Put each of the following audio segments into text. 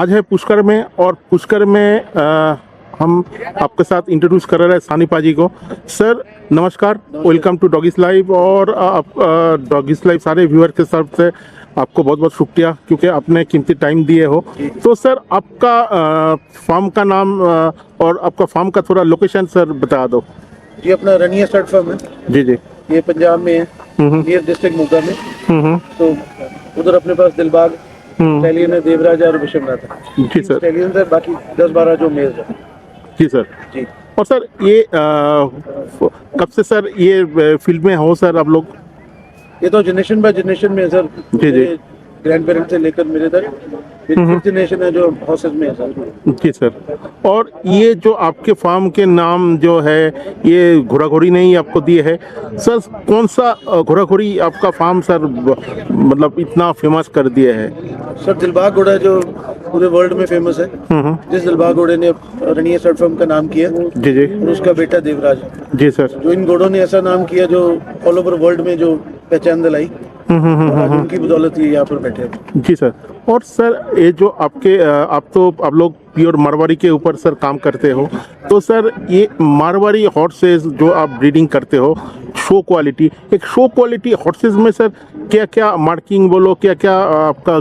आज है पुष्कर में, और पुष्कर में हम आपके साथ इंट्रोड्यूस कर रहे हैं सानी पाजी को। सर नमस्कार, वेलकम टू डॉगीज लाइव। और आप डॉगीज लाइव सारे व्यूअर के तरफ से आपको बहुत बहुत शुक्रिया, क्योंकि आपने कीमती टाइम दिए हो। तो सर आपका फार्म का नाम और आपका फार्म का थोड़ा लोकेशन सर बता दो। जी, अपना रनिया स्टड फार्म है। जी जी। ये पंजाब में है, नियर डिस्ट्रिक्ट मोगा में। तो उधर अपने पास दिलबाग स्टैलियन है, देवराज और विश्वनाथ है। जी सर। स्टैलियन है, बाकी 10-12 जो मेल है। जी सर। जी। और सर ये कब से सर ये फील्ड में हो सर आप लोग? ये तो जनरेशन बाय जनरेशन में है सर। जी जी। ग्रैंड पेरेंट्स से लेकर मेरे तक फिफ्थ जनरेशन है जो हॉर्सेस में है सर। जी सर। और ये जो आपके फार्म के नाम जो है, ये घोड़ा घोड़ी नहीं आपको दिए है सर, कौन सा घोड़ा घोड़ी आपका फार्म सर मतलब इतना फेमस कर दिए है? सर दिलबाग घोड़ा जो पूरे वर्ल्ड में फेमस है। जिस दिलबाग घोड़े ने रनिया स्टड फार्म का नाम किया, जी जी। और उसका बेटा देवराज है। जी सर। जो इन घोड़ों ने ऐसा नाम किया जो ऑल ओवर वर्ल्ड में जो पहचान दिलाई, आज उनकी बदौलत ये यहाँ पर बैठे हैं। जी सर। और सर ये जो आपके आप लोग प्योर मारवाड़ी के ऊपर सर काम करते हो, तो सर ये मारवाड़ी हॉर्सेस जो आप ब्रीडिंग करते हो, शो क्वालिटी, एक शो क्वालिटी हॉर्सेस में सर क्या क्या मार्किंग बोलो, क्या क्या आपका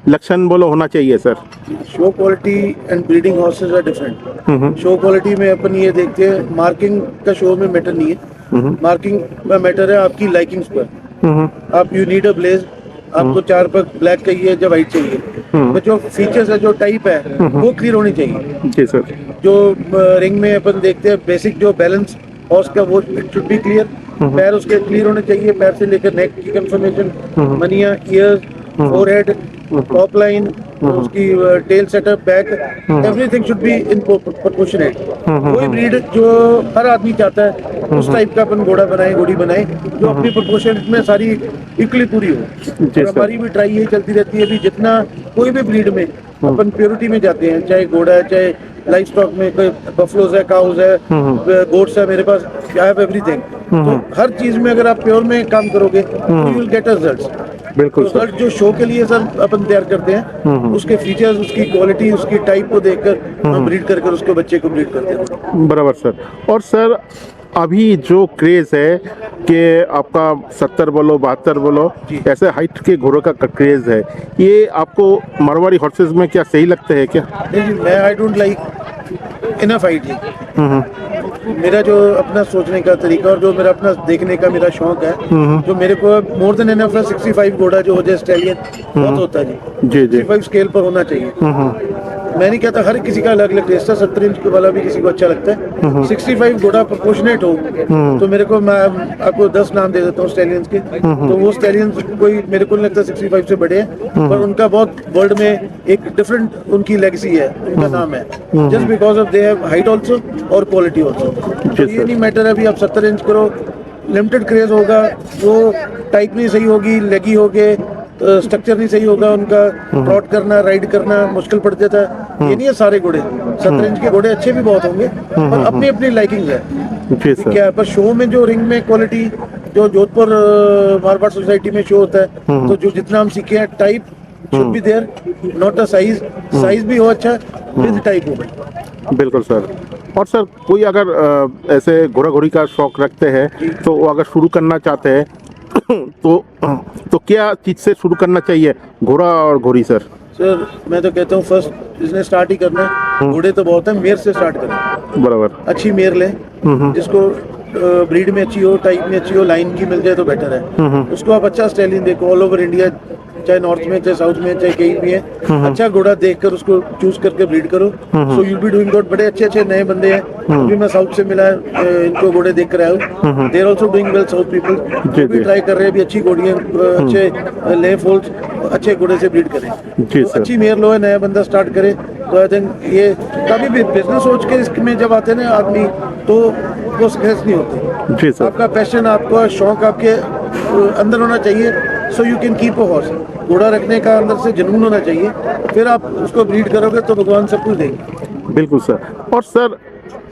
लक्षण बोलो होना चाहिए sir? Show quality and breeding horses are different. Show quality में अपन ये देखते हैं, मार्किंग का शो में मैटर नहीं है। मार्किंग का मैटर है आपकी लाइकिंग्स पर। आप यू नीड अ ब्लेज, आपको 4 पग ब्लैक चाहिए या वाइट चाहिए, तो जो फीचर्स है, जो टाइप है, वो क्लियर होनी चाहिए। जी सर। जो रिंग में अपन देखते हैं बेसिक जो बैलेंस हॉर्स का, वो इट शुड बी क्लियर। पैर उसके क्लियर होने चाहिए, पैर से लेकर नेक की कंफर्मेशन, मनिया, ईयर्स, फोरहेड, टॉप लाइन, उसकी tail setup, back, everything should be in proportionate. कोई ब्रीड जो हर आदमी चाहता है उस टाइप का अपन घोड़ा बनाए, घोड़ी बनाए जो अपनी प्रोपोर्शन में सारी इक्वली पूरी हो। और हमारी भी ट्राई यही चलती रहती है भी जितना कोई भी ब्रीड में अपन प्योरिटी में जाते हैं, चाहे घोड़ा है, चाहे लाइफ स्टॉक में कोई बफलोज है, काउज है, गोट्स है, मेरे पास आई हैव एवरीथिंग। तो हर चीज में अगर आप प्योर में काम करोगे तो यू विल गेट रिजल्ट्स। बिल्कुल सर। जो शो के लिए सर अपन तैयार करते हैं, उसके फीचर्स, उसकी क्वालिटी, उसकी टाइप को देखकर हम ब्रीड करके उसको बच्चे को ब्रीड करते हैं। बराबर सर। और सर अभी जो क्रेज है कि आपका 70 बोलो 72 बोलो ऐसे हाइट के घोड़ों का क्रेज है, ये आपको मारवाड़ी हॉर्सेस में क्या सही लगते हैं क्या? नहीं, मैं I don't like enough height जी। मेरा जो अपना सोचने का तरीका और जो मेरा अपना देखने का मेरा शौक है, जो मेरे को मोर देन इनफ है 65 घोड़ा जो हो जाए स्टैलियन बहुत होता है जी। जी जी। 65 स्केल पर होना चाहिए। मैं नहीं कहता, हर किसी का अलग अलग टेस्ट है। 70 इंच वाला भी किसी को अच्छा लगता है। 65 घोड़ा प्रोपोर्शनेट हो तो मेरे को, मैं आपको 10 नाम दे देता हूँ स्टैलियंस के, तो वो स्टैलियंस कोई मेरे को नहीं लगता 65 से बड़े हैं, पर उनका बहुत वर्ल्ड में एक डिफरेंट उनकी लेगेसी है, उनका नाम है, just because of they have height also और क्वालिटी ऑल्सो। ये नहीं मैटर अभी आप 70 इंच करो, लिमिटेड क्रेज होगा, वो टाइप नहीं सही होगी, लेगी होगे, स्ट्रक्चर नहीं सही होगा, उनका ट्रॉट करना, राइड करना मुश्किल पड़ जाता है। ये नहीं है सारे घोड़े 70 इंच के घोड़े अच्छे भी बहुत होंगे, पर अपनी अपनी लाइकिंग है क्या है। पर शो में जो रिंग में क्वालिटी जो जोधपुर मारवाड़ सोसाइटी में शो होता है, तो जो जितना हम सीखे हैं, type should be there, not a size. Size भी हो अच्छा, विद टाइप हो। बिल्कुल सर। और सर कोई अगर ऐसे घोड़ा घोड़ी का शौक रखते हैं, तो वो अगर शुरू करना चाहते हैं तो क्या चीज से शुरू करना चाहिए, घोड़ा और घोड़ी सर? सर मैं तो कहता हूँ फर्स्ट इसने स्टार्ट ही करना है, घोड़े तो बहुत है, मेयर से स्टार्ट करें। बराबर। अच्छी मेयर ले, जिसको ब्रीड में अच्छी हो, टाइप में अच्छी हो, लाइन की मिल जाए तो बेटर है। उसको आप अच्छा स्टैलियन देखो, ऑल ओवर इंडिया, चाहे नॉर्थ में, चाहे साउथ में, चाहे कहीं भी है, अच्छा घोड़ा देखकर उसको चूज करके ब्रीड करो। So you be doing good. बड़े अच्छे अच्छे नए बंदे हैं, अभी मैं साउथ से मिला, इनको घोड़े देख कर आया हूँ। They are also doing well, south people भी ट्राई कर रहे हैं, भी अच्छी घोड़ियाँ, अच्छे ले फोल्स, अच्छे घोड़े से ब्रीड करें। तो अच्छी मेयर लो है, नया बंदा स्टार्ट करे तो आई थिंक ये कभी भी बिजनेस सोच के इसमें जब आते हैं ना आदमी, तो वो सक्सेस नहीं होते। जी सर। आपका पैशन, आपका शौक आपके अंदर होना चाहिए, so you can keep a horse. घोड़ा रखने का अंदर से जुनून होना चाहिए, फिर आप उसको ब्रीड करोगे तो भगवान सब कुछ देंगे। बिल्कुल सर। और सर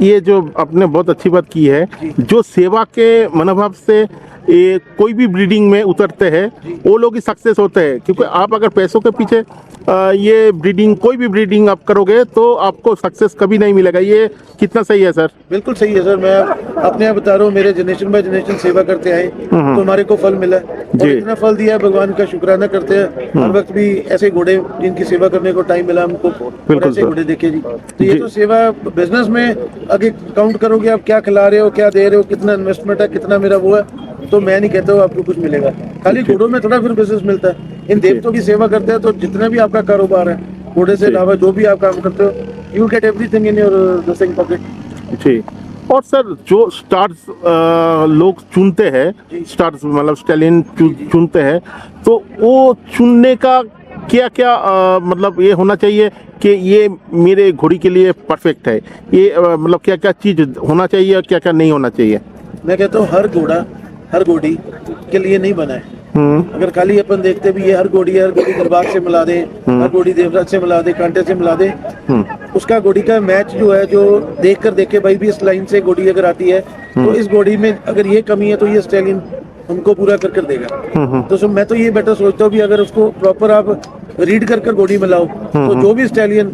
ये जो आपने बहुत अच्छी बात की है, जो सेवा के मनोभाव से ये कोई भी ब्रीडिंग में उतरते हैं वो लोग ही सक्सेस होते हैं, क्योंकि आप अगर पैसों के पीछे ये ब्रीडिंग कोई भी ब्रीडिंग आप करोगे तो आपको सक्सेस कभी नहीं मिलेगा। ये कितना सही है सर? बिल्कुल सही है सर। मैं अपने आप बता रहा हूँ, मेरे जनरेशन बाय जनरेशन सेवा करते आए तो हमारे को फल मिला है। और जी। इतना फल दिया है, भगवान का शुक्राना करते हैं। हर वक्त भी ऐसे घोड़े जिनकी सेवा करने को टाइम मिला हमको, और ऐसे सर। घोड़े देखे जी। तो ये जी। तो सेवा बिजनेस में आगे काउंट करोगे आप क्या खिला रहे हो, क्या दे रहे हो, कितना इन्वेस्टमेंट है, कितना मेरा वो है, तो मैं नहीं कहता हूँ आपको कुछ मिलेगा। खाली घोड़ों में थोड़ा फिर बिजनेस मिलता है। इन देवताओं की सेवा करते हैं तो जितना भी आपका कारोबार है, घोड़े से अलावा जो भी आप काम करते हो, you get everything in your this pocket. जी। और सर जो स्टार्स लोग चुनते हैं, स्टार्स मतलब स्टैलियन चुनते हैं, तो वो चुनने का क्या क्या मतलब ये होना चाहिए कि ये मेरे घोड़ी के लिए परफेक्ट है, ये मतलब क्या क्या चीज़ होना चाहिए, क्या क्या नहीं होना चाहिए? मैं कहता हूँ हर घोड़ा हर घोड़ी के लिए नहीं बना है। अगर खाली अपन देखते भी ये हर घोड़ी दिलबाग से मिला दे, हर घोड़ी देवराज से मिला दे, कांटे से मिला दे, उसका घोड़ी का मैच जो है, जो देख कर देखे भाई भी इस लाइन से घोड़ी अगर आती है तो इस घोड़ी में अगर ये कमी है तो ये स्टैलियन हमको पूरा कर कर देगा। तो मैं तो ये बेटर सोचता हूँ भी अगर उसको प्रॉपर आप रीड कर कर घोड़ी में लाओ तो जो भी स्टैलियन,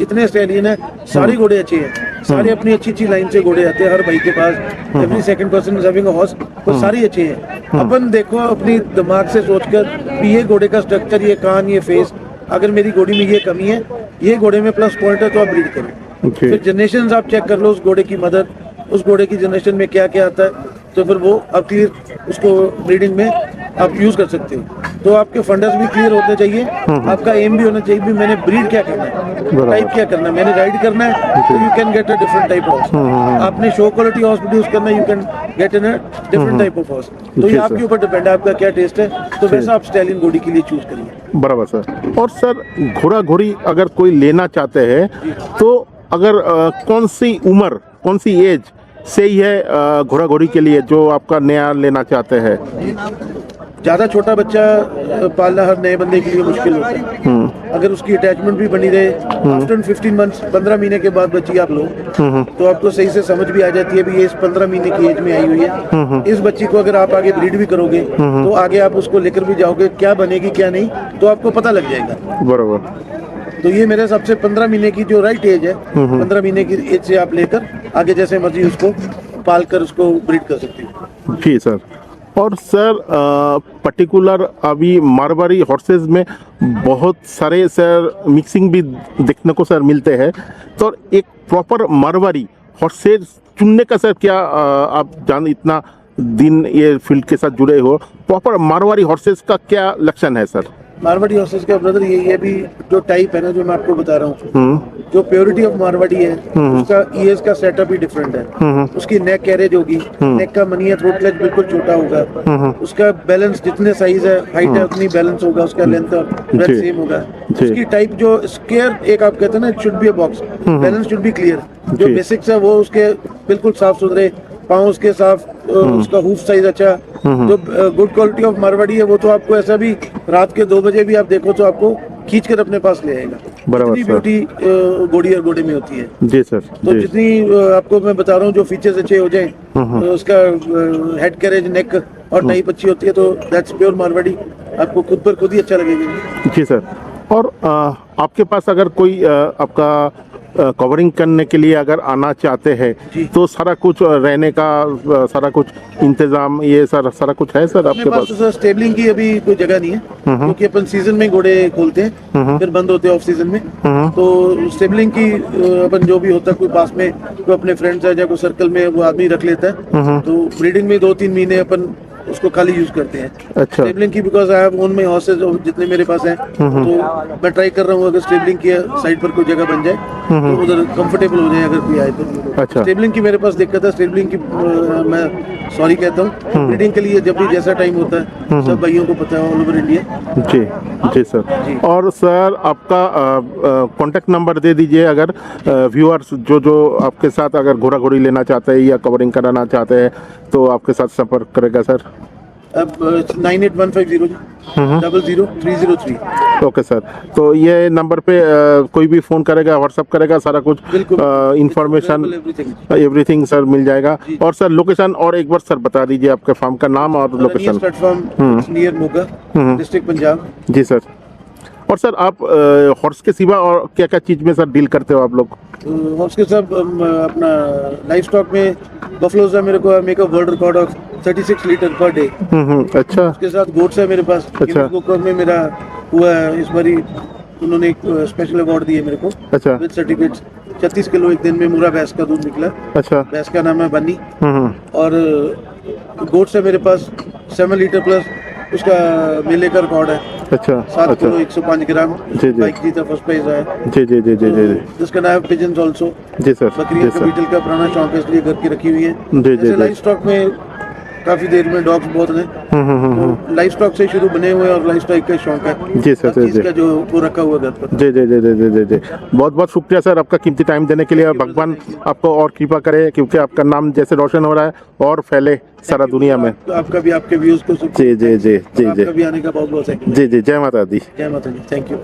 इतने स्टैलियन है, सारे घोड़े अच्छे हैं, सारे अपनी अच्छी अच्छी लाइन से घोड़े आते हैं हर भाई के पास। Every second person is having a horse, तो सारी अच्छे हैं। अपन देखो अपनी दिमाग से सोचकर कि ये घोड़े का स्ट्रक्चर, ये कान, ये फेस, अगर मेरी घोड़ी में ये कमी है, ये घोड़े में प्लस पॉइंट है, तो आप ब्रीड करो। फिर जनरेशन आप चेक कर लो उस घोड़े की मदर, उस घोड़े की जनरेशन में क्या क्या आता है, तो फिर वो आप क्लियर उसको ब्रीडिंग में आप यूज कर सकते हो। तो आपके फंडस भी क्लियर होने चाहिए, आपका एम भी होना चाहिए भी मैंने ब्रीड क्या करना है, टाइप क्या करना है, मैंने राइड करना है, तो you can get a different type horse. आपने शो क्वालिटी हॉर्स प्रोड्यूस करना है, you can get in a different type of horse. तो ये आपके ऊपर डिपेंड है आपका क्या टेस्ट है, तो वैसा आप स्टैलियन घोड़ी के लिए चूज करिए। बराबर सर। और सर घोड़ा घोड़ी अगर कोई लेना चाहते हैं तो अगर कौन सी उम्र, कौन सी एज सही है घोड़ा घोड़ी के लिए जो आपका नया लेना चाहते हैं? ज्यादा छोटा बच्चा पालना हर नए बंदे के लिए मुश्किल होता है। अगर उसकी अटैचमेंट भी बनी रहे, आफ्टर 15 मंथ्स, 15 महीने के बाद बच्ची आप लो तो आपको सही से समझ भी आ जाती है भी ये इस 15 महीने की एज में आई हुई है। इस बच्ची को अगर आप आगे ब्रीड भी करोगे तो आगे आप उसको लेकर भी जाओगे, क्या बनेगी क्या नहीं, तो आपको पता लग जाएगा। बराबर। तो ये मेरे हिसाब से 15 महीने की जो राइट एज है, 15 महीने की एज से आप लेकर आगे जैसे मर्जी उसको पाल कर उसको ब्रीड कर सकते हो। जी सर। और सर पर्टिकुलर अभी मारवाड़ी हॉर्सेस में बहुत सारे सर मिक्सिंग भी देखने को सर मिलते हैं, तो एक प्रॉपर मारवाड़ी हॉर्सेस चुनने का सर क्या आप जान इतना दिन ये फील्ड के साथ जुड़े हो, प्रॉपर मारवाड़ी हॉर्सेस का क्या लक्षण है सर? मारवाड़ी हॉर्सेस का ब्रदर ये भी जो टाइप है ना, जो मैं आपको बता रहा हूँ, जो प्योरिटी ऑफ मारवाड़ी है, उसका ईयर्स का सेटअप ही डिफरेंट है। उसकी नेक कैरेज होगी, नेक का मनिया थ्रोट क्लच बिल्कुल छोटा होगा, उसका बैलेंस जितने साइज है, हाइट है, उतनी बैलेंस होगा, उसका लेंथ और ब्रेथ सेम होगा। उसकी टाइप जो स्क्वायर एक आप कहते हैं ना, it should be a box, balance should be clear. जो बेसिक्स है वो उसके बिल्कुल साफ सुथरे पाँव, उसके साफ, उसका हूफ साइज अच्छा। जो गुड क्वालिटी ऑफ मारवाड़ी है वो तो आपको ऐसा भी रात के 2 बजे भी आप देखो तो आपको खींच कर अपने पास ले आएगा। बराबर जितनी ब्यूटी घोड़ी और घोड़े में होती है। जी सर। तो जितनी आपको मैं बता रहा हूँ जो फीचर्स अच्छे हो जाए, उसका हेड कैरेज, नेक और टाइप अच्छी होती है, तो दैट्स प्योर मारवाड़ी, आपको खुद पर खुद ही अच्छा लगेगा। जी सर। और आपके पास अगर कोई आपका कवरिंग करने के लिए अगर आना चाहते हैं तो सारा कुछ रहने का सारा कुछ इंतजाम ये सारा कुछ है सर आपके पास? तो सर स्टेबलिंग की अभी कोई जगह नहीं है, क्योंकि अपन सीजन में घोड़े खोलते हैं, फिर बंद होते हैं ऑफ सीजन में। तो स्टेबलिंग की अपन जो भी होता है, कोई पास में कोई अपने फ्रेंड्स है या कोई सर्कल में वो आदमी रख लेता है, तो ब्रीडिंग में 2-3 महीने अपन उसको खाली यूज करते हैं। अच्छा। स्टेबलिंग की because I have own my horses जितने मेरे पास हैं, तो मैं ट्राई कर रहा हूँ अगर स्टेबलिंग की साइड पर कोई जगह बन जाए तो उधर कंफर्टेबल हो जाए अगर कोई आए तो। अच्छा। स्टेबलिंग की मेरे पास दिक्कत है, स्टेबलिंग की मैं सॉरी कहता हूँ। ब्रीडिंग के लिए जब भी जैसा टाइम होता है, सब भाइयों को पता है ऑल ओवर इंडिया। जी जी सर। और सर आपका कांटेक्ट नंबर दे दीजिए, अगर व्यूअर्स जो आपके साथ अगर घोड़ा घोड़ी लेना चाहते हैं या कवरिंग कराना चाहते हैं तो आपके साथ संपर्क करेगा सर। अब 9815000303। ओके सर, तो ये नंबर पे कोई भी फ़ोन करेगा, व्हाट्सअप करेगा, सारा कुछ बिल्कुल। Information everything. एवरीथिंग सर मिल जाएगा। और सर लोकेशन और एक बार सर बता दीजिए आपके फार्म का नाम और location. Platform near Moga, district Punjab. जी सर। और सर आप हॉर्स के सिवा और क्या क्या चीज़ में सर डील करते हो आप लोग? हॉर्स के साथ अपना लाइफ स्टॉक में बफलोज है मेरे को, make a world record of 36 litre per day. अच्छा उसके साथ गोट्स है मेरे पास। अच्छा। गिनीज बुक में मेरा हुआ है इस बारी, उन्होंने एक स्पेशल अवार्ड दिए मेरे को अच्छा विद सर्टिफिकेट्स। 36 किलो एक दिन में मुरा भैंस का दूध निकला। अच्छा। भैंस का नाम है बन्नी। हम्म। और गोट्स है मेरे पास 7 लीटर प्लस, उसका मेले का रिकॉर्ड है। अच्छा 7 अच्छा। किलो 105 ग्राम। जी, जी। बाइक जीता, फर्स्ट प्राइज आया। जी जी जी जी जी जी जिसका नाम है पिजन्स ऑल्सो। जी सर। बकरियां जी का सर। बीटल का पुराना शौक है, इसलिए घर की रखी हुई है। जी, जी, ऐसे जी। लाइफ स्टॉक में काफी देर में डॉग्स बहुत हैं। तो लाइफ स्टॉक से शुरू बने हुए और लाइफ स्टॉक का शौक है। जी सर, हर जी, चीज जी। का जो वो रखा हुआ घर पर। जी जी जी जी जी जी जी बहुत बहुत शुक्रिया सर आपका कीमती टाइम देने के लिए। भगवान आपको और कृपा करे, क्योंकि आपका नाम जैसे रोशन हो रहा है और फैले सारा दुनिया में। आपका भी, आपके व्यूज को जी जी जी जी जी आपका भी आने का बहुत बहुत थैंक यू। जी जी जय माता दी। जय माता दी, थैंक यू।